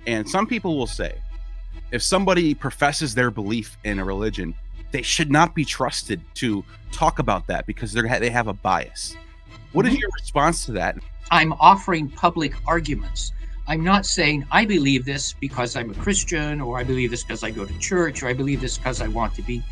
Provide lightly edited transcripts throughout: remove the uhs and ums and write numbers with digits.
And some people will say, if somebody professes their belief in a religion, they should not be trusted to talk about that because they have a bias. What is your response to that? I'm offering public arguments. I'm not saying I believe this because I'm a Christian, or I believe this because I go to church, or I believe this because I want to be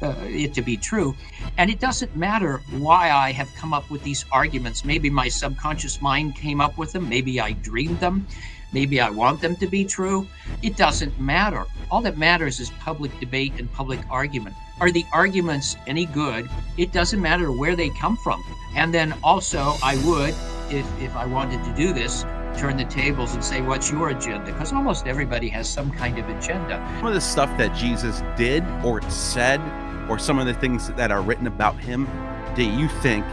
it to be true. And it doesn't matter why I have come up with these arguments. Maybe my subconscious mind came up with them. Maybe I dreamed them. Maybe I want them to be true. It doesn't matter. All that matters is public debate and public argument. Are the arguments any good? It doesn't matter where they come from. And then also I would, if I wanted to do this, turn the tables and say, what's your agenda? Because almost everybody has some kind of agenda. Some of the stuff that Jesus did or said, or some of the things that are written about him, do you think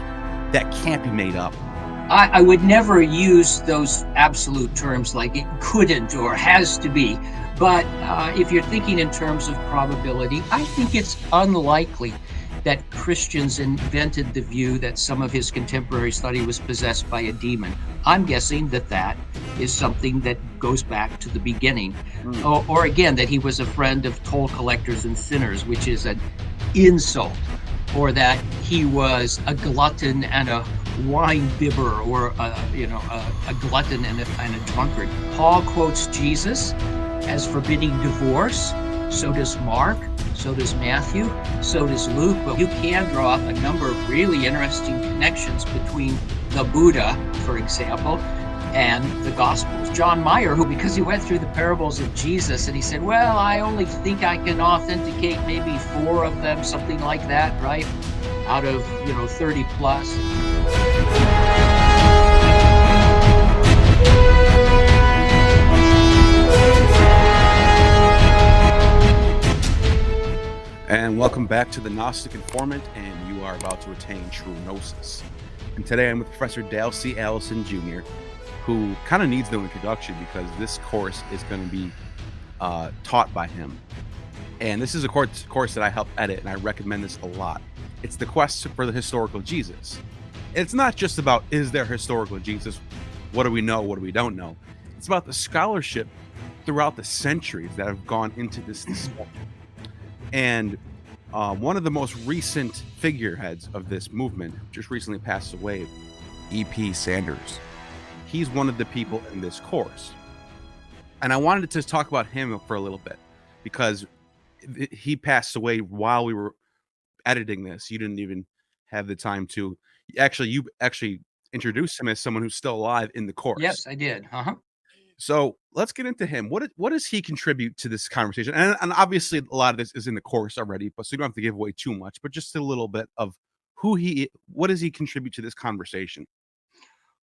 that can't be made up? I would never use those absolute terms like it couldn't or has to be. But if you're thinking in terms of probability, I think it's unlikely that Christians invented the view that some of his contemporaries thought he was possessed by a demon. I'm guessing that that is something that goes back to the beginning. Or again, that he was a friend of toll collectors and sinners, which is an insult. Or that he was a glutton and a wine bibber, or a glutton and a drunkard. Paul quotes Jesus as forbidding divorce. So does Mark. So does Matthew, so does Luke, but you can draw up a number of really interesting connections between the Buddha, for example, and the Gospels. John Meyer, who, because he went through the parables of Jesus and he said, well, I only think I can authenticate maybe 4 of them, something like that, right? Out of, 30 plus. And welcome back to the Gnostic Informant, and you are about to attain true gnosis. And today I'm with Professor Dale C. Allison Jr., who kind of needs no introduction because this course is going to be taught by him. And this is a course that I helped edit, and I recommend this a lot. It's the quest for the historical Jesus. It's not just about, is there historical Jesus? What do we know? What do we don't know? It's about the scholarship throughout the centuries that have gone into this discussion. And one of the most recent figureheads of this movement just recently passed away, E.P. Sanders. He's one of the people in this course. And I wanted to talk about him for a little bit because he passed away while we were editing this. You didn't even have the time to you actually introduced him as someone who's still alive in the course. Yes, I did. So let's get into him. What does he contribute to this conversation? And obviously a lot of this is in the course already, but so you don't have to give away too much, but just a little bit of what does he contribute to this conversation?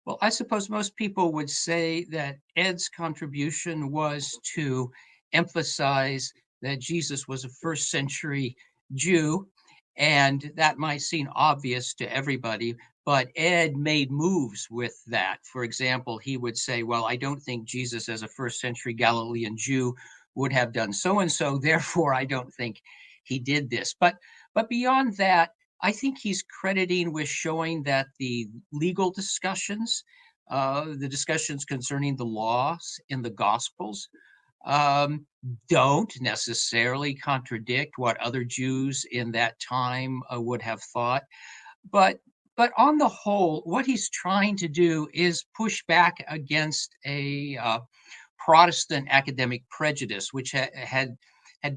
Well, I suppose most people would say that Ed's contribution was to emphasize that Jesus was a first century Jew, and that might seem obvious to everybody, but Ed made moves with that. For example, he would say, well, I don't think Jesus as a first century Galilean Jew would have done so and so, therefore I don't think he did this. But beyond that, I think he's crediting with showing that the legal discussions, the discussions concerning the laws in the Gospels, don't necessarily contradict what other Jews in that time would have thought. But on the whole, what he's trying to do is push back against a Protestant academic prejudice, which had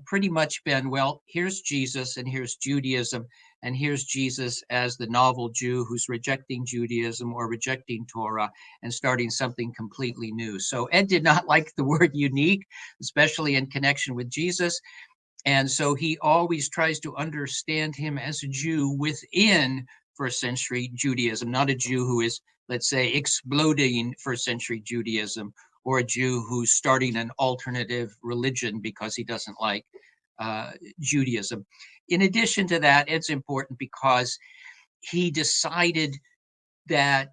pretty much been, well, here's Jesus and here's Judaism, and here's Jesus as the novel Jew who's rejecting Judaism or rejecting Torah and starting something completely new. So Ed did not like the word unique, especially in connection with Jesus. And so he always tries to understand him as a Jew within first century Judaism, not a Jew who is, let's say, exploding first century Judaism, or a Jew who's starting an alternative religion because he doesn't like Judaism. In addition to that, it's important because he decided that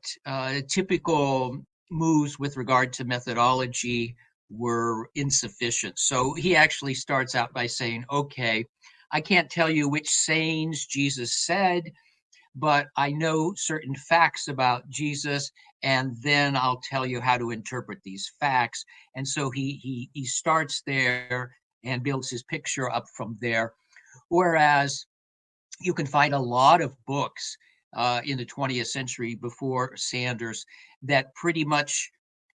typical moves with regard to methodology were insufficient. So he actually starts out by saying, okay, I can't tell you which sayings Jesus said, but I know certain facts about Jesus, and then I'll tell you how to interpret these facts. And so he starts there and builds his picture up from there. Whereas you can find a lot of books in the 20th century before Sanders that pretty much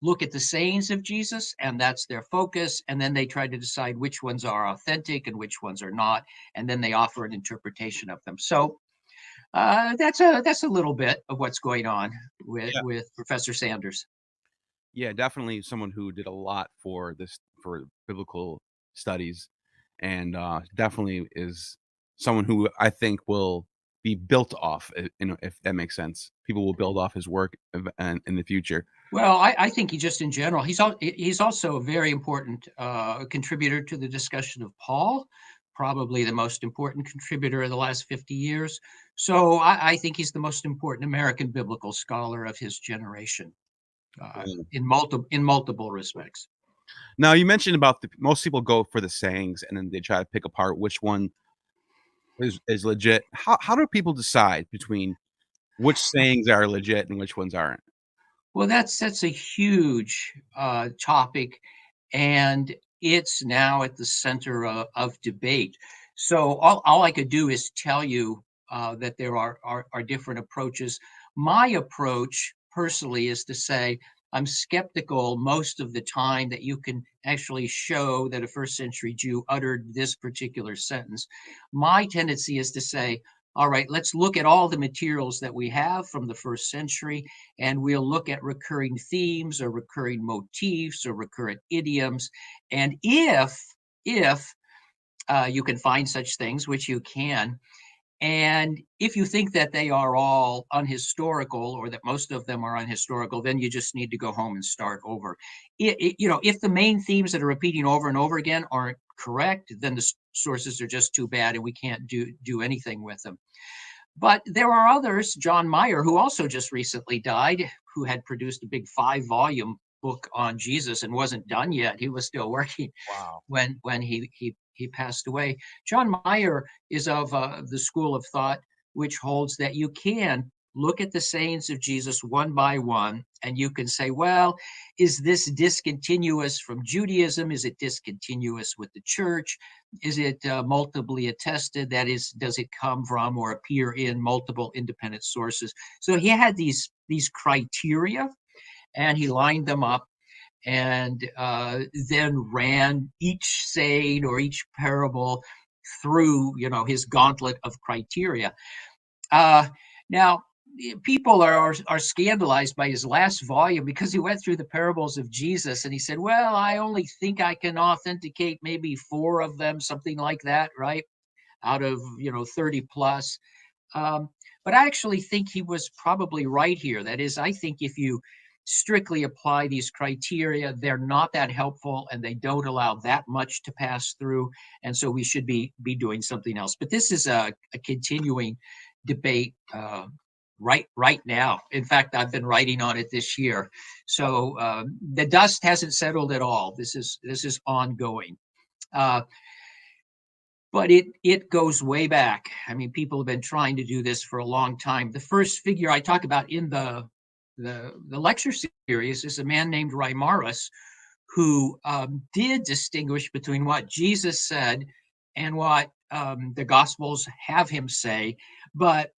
look at the sayings of Jesus, and that's their focus. And then they try to decide which ones are authentic and which ones are not, and then they offer an interpretation of them. So that's a little bit of what's going on Yeah. with Professor Sanders. Yeah, definitely someone who did a lot for biblical studies, and definitely is someone who I think will be built off, if that makes sense. People will build off his work and in the future. Well, I think he just in general, he's also a very important contributor to the discussion of Paul, probably the most important contributor of the last 50 years. So I think he's the most important American biblical scholar of his generation in multiple respects. Now, you mentioned about most people go for the sayings, and then they try to pick apart which one is legit. How do people decide between which sayings are legit and which ones aren't? Well, that's a huge topic, and it's now at the center of debate. So all I could do is tell you that there are different approaches. My approach personally is to say I'm skeptical most of the time that you can actually show that a first century Jew uttered this particular sentence. My tendency is to say, all right, let's look at all the materials that we have from the first century, and we'll look at recurring themes or recurring motifs or recurrent idioms. And if you can find such things, which you can, and if you think that they are all unhistorical or that most of them are unhistorical, then you just need to go home and start over. If the main themes that are repeating over and over again aren't correct, then the sources are just too bad and we can't do anything with them. But there are others, John Meyer, who also just recently died, who had produced a big 5-volume book on Jesus and wasn't done yet. He was still working Wow. when he passed away. John Meyer is of the school of thought which holds that you can look at the sayings of Jesus one by one, and you can say, well, is this discontinuous from Judaism? Is it discontinuous with the church? Is it multiply attested? That is, does it come from or appear in multiple independent sources? So he had these criteria, and he lined them up and then ran each saying or each parable through, his gauntlet of criteria. Now, people are scandalized by his last volume because he went through the parables of Jesus and he said, well, I only think I can authenticate maybe 4 of them, something like that, right? Out of 30 plus. Um, but I actually think he was probably right here. That is, I think if you strictly apply these criteria, they're not that helpful and they don't allow that much to pass through. And so we should be doing something else. But this is a continuing debate right now. In fact, I've been writing on it this year. So the dust hasn't settled at all. This is ongoing. Uh, but it goes way back. I mean, people have been trying to do this for a long time. The first figure I talk about in the lecture series is a man named Reimarus, who did distinguish between what Jesus said and what the Gospels have him say, but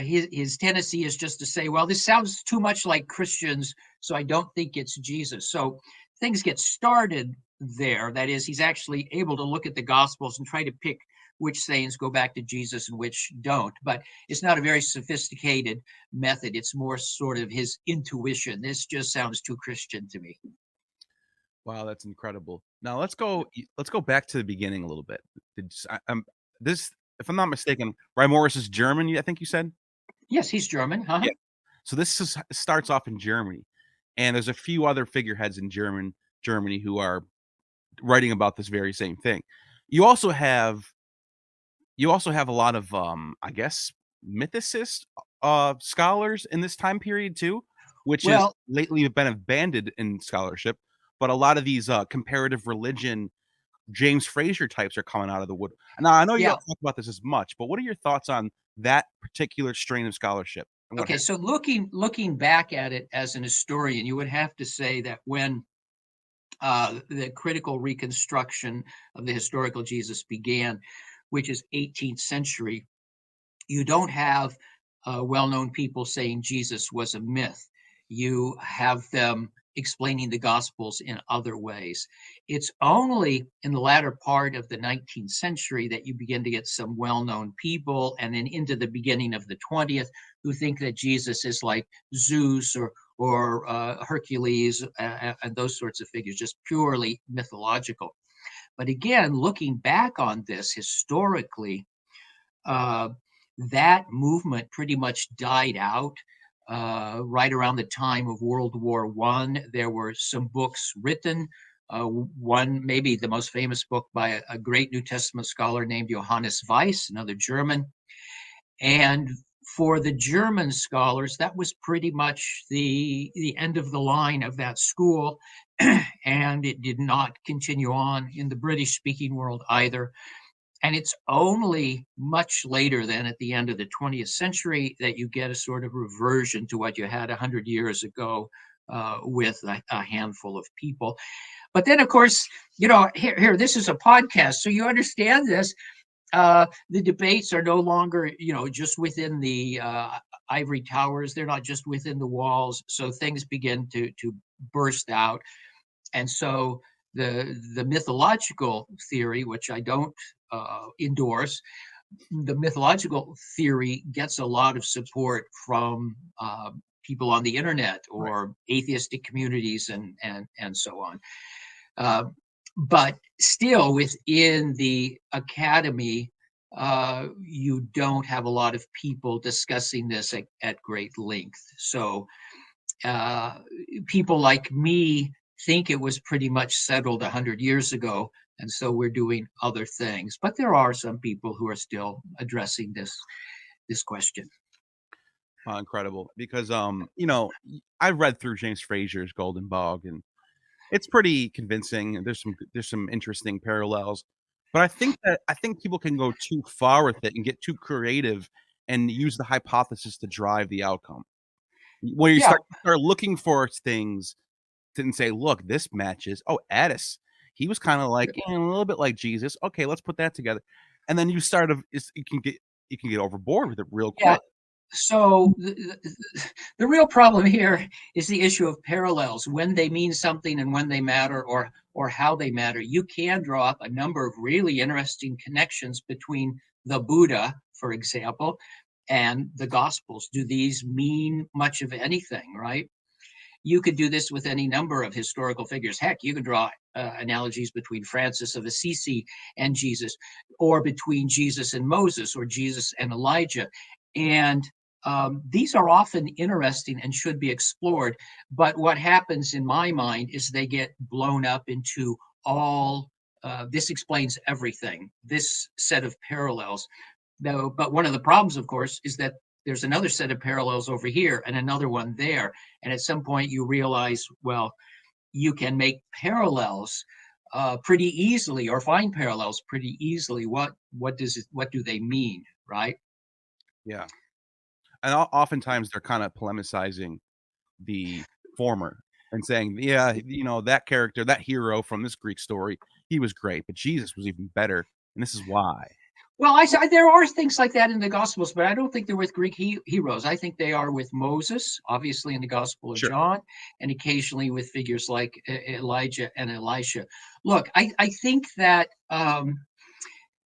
his tendency is just to say, well, this sounds too much like Christians, so I don't think it's Jesus. So things get started there. That is, he's actually able to look at the Gospels and try to pick which sayings go back to Jesus and which don't. But it's not a very sophisticated method. It's more sort of his intuition. This just sounds too Christian to me. Wow, that's incredible. Now let's go back to the beginning a little bit. This, if I'm not mistaken, Ryan Morris is German, I think you said? Yes, he's German. Huh? Yeah. So starts off in Germany, and there's a few other figureheads in Germany who are writing about this very same thing. You also have a lot of, I guess, mythicist, scholars in this time period too, which is Well, lately been abandoned in scholarship, but a lot of these, comparative religion, James Frazer types are coming out of the wood. Now, I know you yeah. don't talk about this as much, but what are your thoughts on that particular strain of scholarship? And what Okay, happened? so looking back at it as an historian, you would have to say that when the critical reconstruction of the historical Jesus began, which is 18th century, you don't have well-known people saying Jesus was a myth. You have them explaining the Gospels in other ways. It's only in the latter part of the 19th century that you begin to get some well-known people, and then into the beginning of the 20th, who think that Jesus is like Zeus or Hercules and those sorts of figures, just purely mythological. But again, looking back on this historically, uh, that movement pretty much died out right around the time of World War I. There were some books written. One, maybe the most famous book by a great New Testament scholar named Johannes Weiss, another German. And for the German scholars, that was pretty much the end of the line of that school. And it did not continue on in the British speaking world either. And it's only much later than at the end of the 20th century that you get a sort of reversion to what you had 100 years ago with a handful of people. But then, of course, here, this is a podcast, so you understand this. The debates are no longer, just within the ivory towers. They're not just within the walls. So things begin to burst out. And so the mythological theory, which I don't endorse, the mythological theory gets a lot of support from people on the internet Right. or atheistic communities and so on. Uh, but still, within the academy, you don't have a lot of people discussing this at great length. So uh, people like me think it was pretty much settled 100 years ago, and so we're doing other things. But there are some people who are still addressing this question. Incredible. Because I've read through James Frazier's Golden Bog, and it's pretty convincing. There's some interesting parallels. But I think people can go too far with it and get too creative and use the hypothesis to drive the outcome. Where you Yeah, start looking for things and say, "Look, this matches. Oh, Addis, he was kind of like a little bit like Jesus. Okay, let's put that together." And then you can get overboard with it real yeah. quick. So the real problem here is the issue of parallels, when they mean something and when they matter, or how they matter. You can draw up a number of really interesting connections between the Buddha, for example, and the Gospels. Do these mean much of anything, right? You could do this with any number of historical figures. Heck, you can draw analogies between Francis of Assisi and Jesus, or between Jesus and Moses, or Jesus and Elijah. And these are often interesting and should be explored. But what happens in my mind is they get blown up into all this explains everything, this set of parallels. No, but one of the problems, of course, is that there's another set of parallels over here and another one there. And at some point, you realize, well, you can make parallels pretty easily, or find parallels pretty easily. What do they mean, right? Yeah, and oftentimes they're kind of polemicizing the former and saying, "Yeah, that character, that hero from this Greek story, he was great, but Jesus was even better, and this is why." Well, there are things like that in the Gospels, but I don't think they're with Greek heroes. I think they are with Moses, obviously in the Gospel of Sure. John, and occasionally with figures like Elijah and Elisha. Look, I think that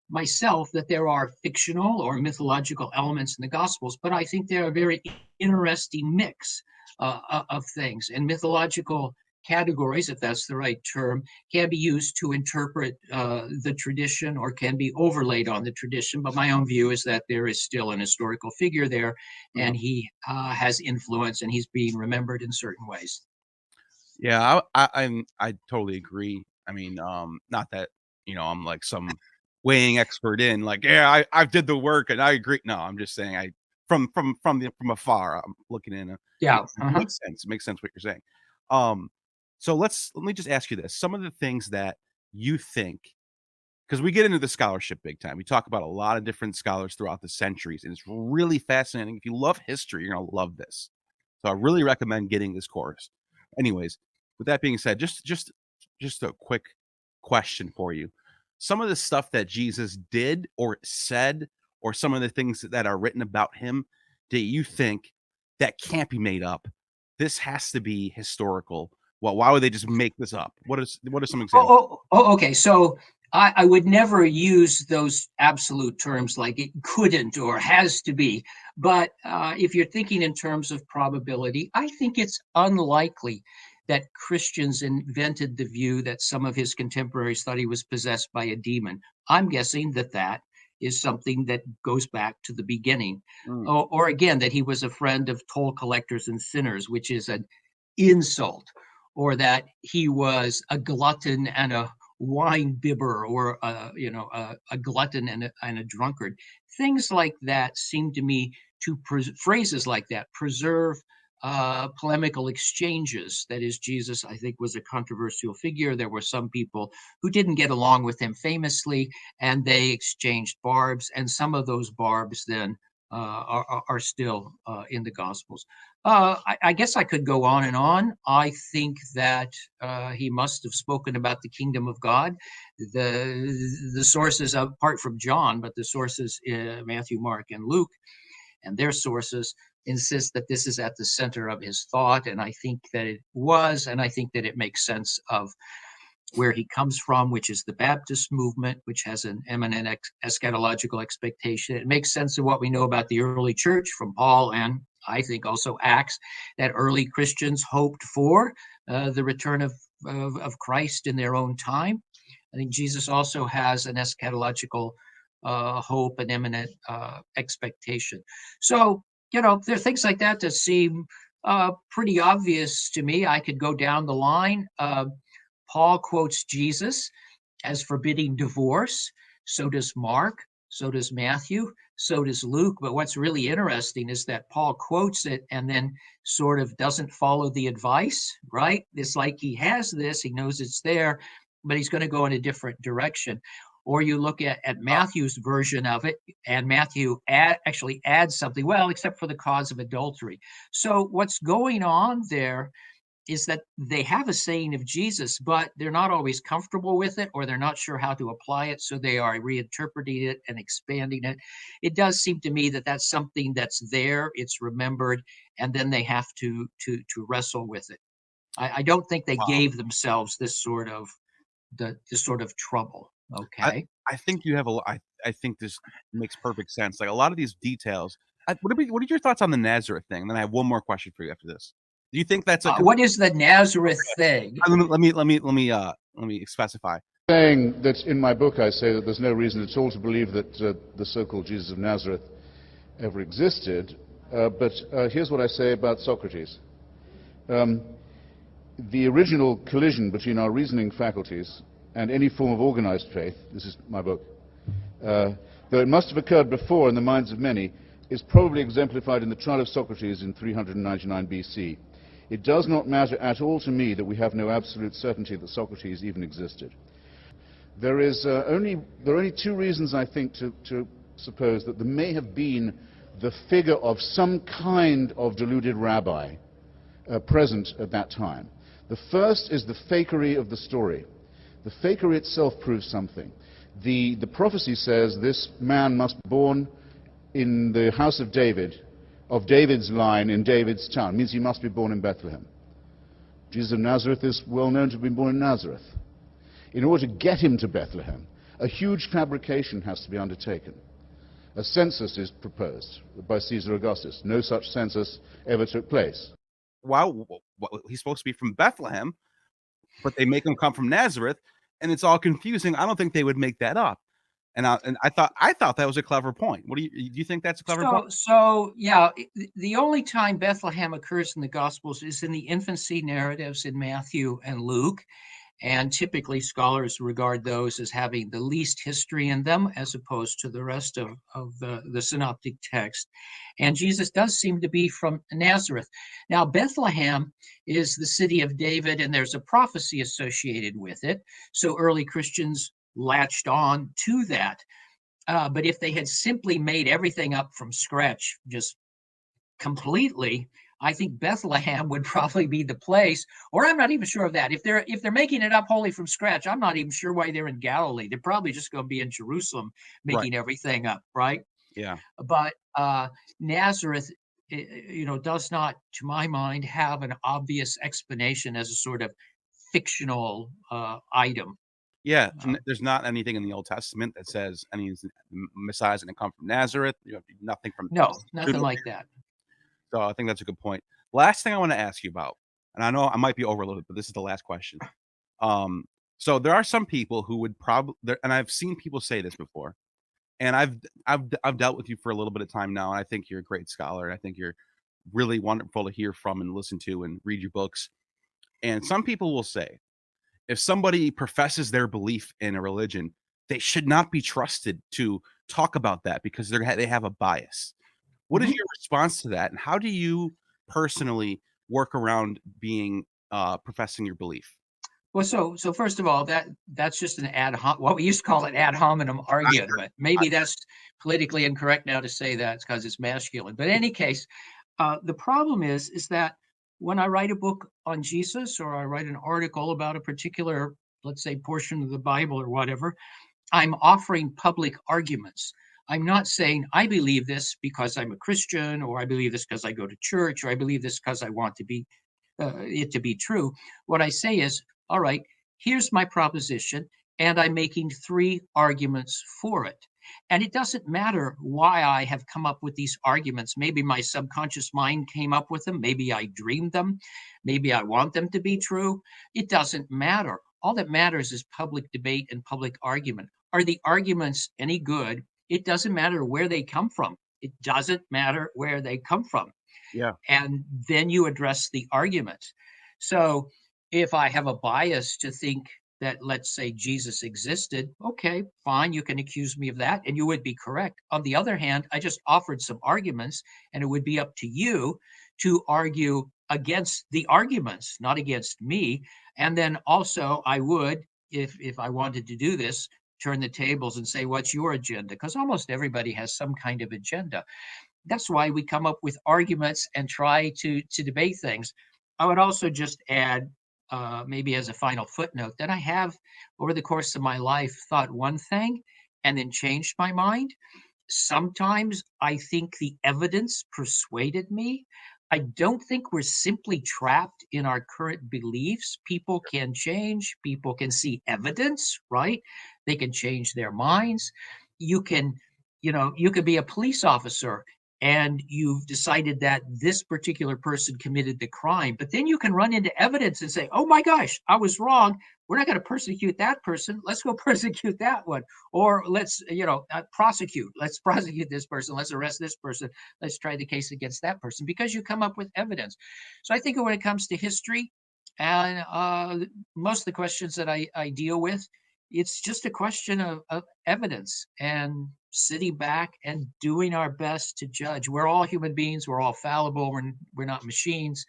myself that there are fictional or mythological elements in the Gospels, but I think they're a very interesting mix of things. And mythological categories, if that's the right term, can be used to interpret the tradition or can be overlaid on the tradition. But my own view is that there is still an historical figure there, Uh-huh. and he has influence and he's being remembered in certain ways. Yeah, I totally agree. I mean, not that, I'm like some weighing expert in like, "Yeah, I did the work and I agree." No, I'm just saying from afar, I'm looking in, Yeah. Uh-huh. makes sense. It makes sense what you're saying. Um, so let me just ask you this. Some of the things that you think because we get into the scholarship big time. We talk about a lot of different scholars throughout the centuries, and it's really fascinating. If you love history, you're going to love this. So I really recommend getting this course. Anyways, with that being said, just a quick question for you. Some of the stuff that Jesus did or said, or some of the things that are written about him, that you think that can't be made up? This has to be historical. Well, why would they just make this up? What are some examples? Okay. So I would never use those absolute terms like it couldn't or has to be. But if you're thinking in terms of probability, I think it's unlikely that Christians invented the view that some of his contemporaries thought he was possessed by a demon. I'm guessing that that is something that goes back to the beginning. Mm. Or again, that he was a friend of toll collectors and sinners, which is an insult, or that he was a glutton and a wine bibber, or a glutton and a drunkard. Things like that seem to me to phrases like that preserve polemical exchanges. That is, Jesus, I think, was a controversial figure. There were some people who didn't get along with him famously, and they exchanged barbs, and some of those barbs then are still in the Gospels. I guess I could go on and on. I think that he must have spoken about the kingdom of God. The sources, apart from John, but the sources Matthew, Mark, and Luke, and their sources insist that this is at the center of his thought, and I think that it was, and I think that it makes sense of where he comes from, which is the Baptist movement, which has an eminent eschatological expectation. It makes sense of what we know about the early church from Paul, and I think also Acts, that early Christians hoped for the return of Christ in their own time. I think Jesus also has an eschatological hope and imminent expectation. So, there are things like that that seem pretty obvious to me. I could go down the line. Paul quotes Jesus as forbidding divorce. So does Mark. So does Matthew. So does Luke. But what's really interesting is that Paul quotes it and then sort of doesn't follow the advice, right? It's like he has this, he knows it's there, but he's going to go in a different direction. Or you look at Matthew's version of it, and Matthew actually adds something, well, except for the cause of adultery. So what's going on there is that they have a saying of Jesus, but they're not always comfortable with it, or they're not sure how to apply it, so they are reinterpreting it and expanding it. It does seem to me that that's something that's there, it's remembered, and then they have to wrestle with it. I don't think they Wow. gave themselves this sort of trouble. I Okay. I think you have I think this makes perfect sense. Like a lot of these details. What are your thoughts on the Nazareth thing? And then I have one more question for you after this. Do you think that's a What is the Nazareth thing? let me specify. Saying that in my book I say that there's no reason at all to believe that the so-called Jesus of Nazareth ever existed, but here's what I say about Socrates. The original collision between our reasoning faculties and any form of organized faith, this is my book, though it must have occurred before in the minds of many, is probably exemplified in the trial of Socrates in 399 BC. It does not matter at all to me that we have no absolute certainty that Socrates even existed. There are only two reasons, I think, to suppose that there may have been the figure of some kind of deluded rabbi present at that time. The first is the fakery of the story. The fakery itself proves something. The prophecy says this man must be born in the house of David, of David's line in David's town. It means he must be born in Bethlehem. Jesus of Nazareth is well known to have been born in Nazareth. In order to get him to Bethlehem, a huge fabrication has to be undertaken. A census is proposed by Caesar Augustus. No such census ever took place. Wow, he's supposed to be from Bethlehem, but they make him come from Nazareth, and it's all confusing. I don't think they would make that up. And I thought that was a clever point. Do you think that's a clever point? So yeah, the only time Bethlehem occurs in the Gospels is in the infancy narratives in Matthew and Luke. And typically scholars regard those as having the least history in them as opposed to the rest of the synoptic text. And Jesus does seem to be from Nazareth. Now, Bethlehem is the city of David, and there's a prophecy associated with it. So early Christians latched on to that. But if they had simply made everything up from scratch, just completely, I think Bethlehem would probably be the place. Or I'm not even sure of that. If they're making it up wholly from scratch, I'm not even sure why they're in Galilee. They're probably just going to be in Jerusalem Right. making everything up, right? Yeah. But Nazareth, does not, to my mind, have an obvious explanation as a sort of fictional item. Yeah, there's not anything in the Old Testament that says any Messiah is going to come from Nazareth. You have nothing from No, nothing Judah. like that. So I think that's a good point. Last thing I want to ask you about, and I know I might be overloaded, but this is the last question. So there are some people who would probably, and I've seen people say this before, and I've dealt with you for a little bit of time now, and I think you're a great scholar, and I think you're really wonderful to hear from and listen to and read your books. And some people will say, if somebody professes their belief in a religion, they should not be trusted to talk about that because they have a bias. What is Mhm. your response to that, and how do you personally work around being professing your belief? Well, so first of all, that's just an what we used to call an ad hominem argument. Maybe that's politically incorrect now to say that because it's masculine. But in any case, the problem is that when I write a book on Jesus or I write an article about a particular, let's say, portion of the Bible or whatever, I'm offering public arguments. I'm not saying I believe this because I'm a Christian, or I believe this because I go to church, or I believe this because I want to be it to be true. What I say is, all right, here's my proposition, and I'm making three arguments for it. And it doesn't matter why I have come up with these arguments. Maybe my subconscious mind came up with them. Maybe I dreamed them. Maybe I want them to be true. It doesn't matter. All that matters is public debate and public argument. Are the arguments any good? It doesn't matter where they come from. It doesn't matter where they come from. Yeah. And then you address the argument. So if I have a bias to think that, let's say, Jesus existed, okay, fine, you can accuse me of that, and you would be correct. On the other hand, I just offered some arguments, and it would be up to you to argue against the arguments, not against me. And then also I would, if I wanted to do this, turn the tables and say, what's your agenda? Because almost everybody has some kind of agenda. That's why we come up with arguments and try to debate things. I would also just add, maybe as a final footnote, that I have, over the course of my life, thought one thing and then changed my mind. Sometimes I think the evidence persuaded me. I don't think we're simply trapped in our current beliefs. People can change, people can see evidence, right? They can change their minds. You can, you could be a police officer and you've decided that this particular person committed the crime, but then you can run into evidence and say, oh my gosh, I was wrong. We're not going to persecute that person. Let's go persecute that one. Or let's, prosecute. Let's prosecute this person. Let's arrest this person. Let's try the case against that person, because you come up with evidence. So I think when it comes to history and most of the questions that I deal with, it's just a question of evidence and sitting back and doing our best to judge. We're all human beings. We're all fallible. We're not machines.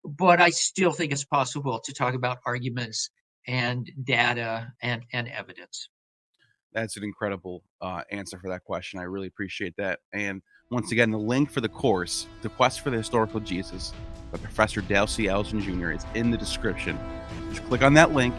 But I still think it's possible to talk about arguments and data and evidence. That's an incredible answer for that question. I really appreciate that. And once again, the link for the course, The Quest for the Historical Jesus, by Professor Dale C. Allison Jr. is in the description. Just click on that link,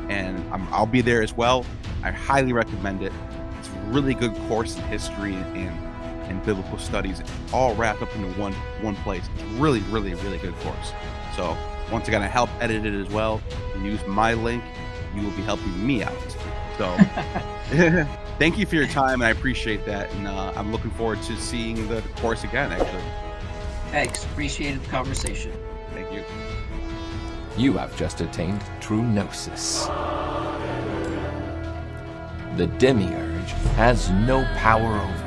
and I'll be there as well. I highly recommend it. It's a really good course in history and biblical studies, all wrapped up into one place. It's really, really, really good course. So once again, I help edit it as well. And use my link, you will be helping me out. So thank you for your time, and I appreciate that. And I'm looking forward to seeing the course again, actually. Thanks. Appreciated the conversation. Thank you. You have just attained true gnosis. The demiurge has no power over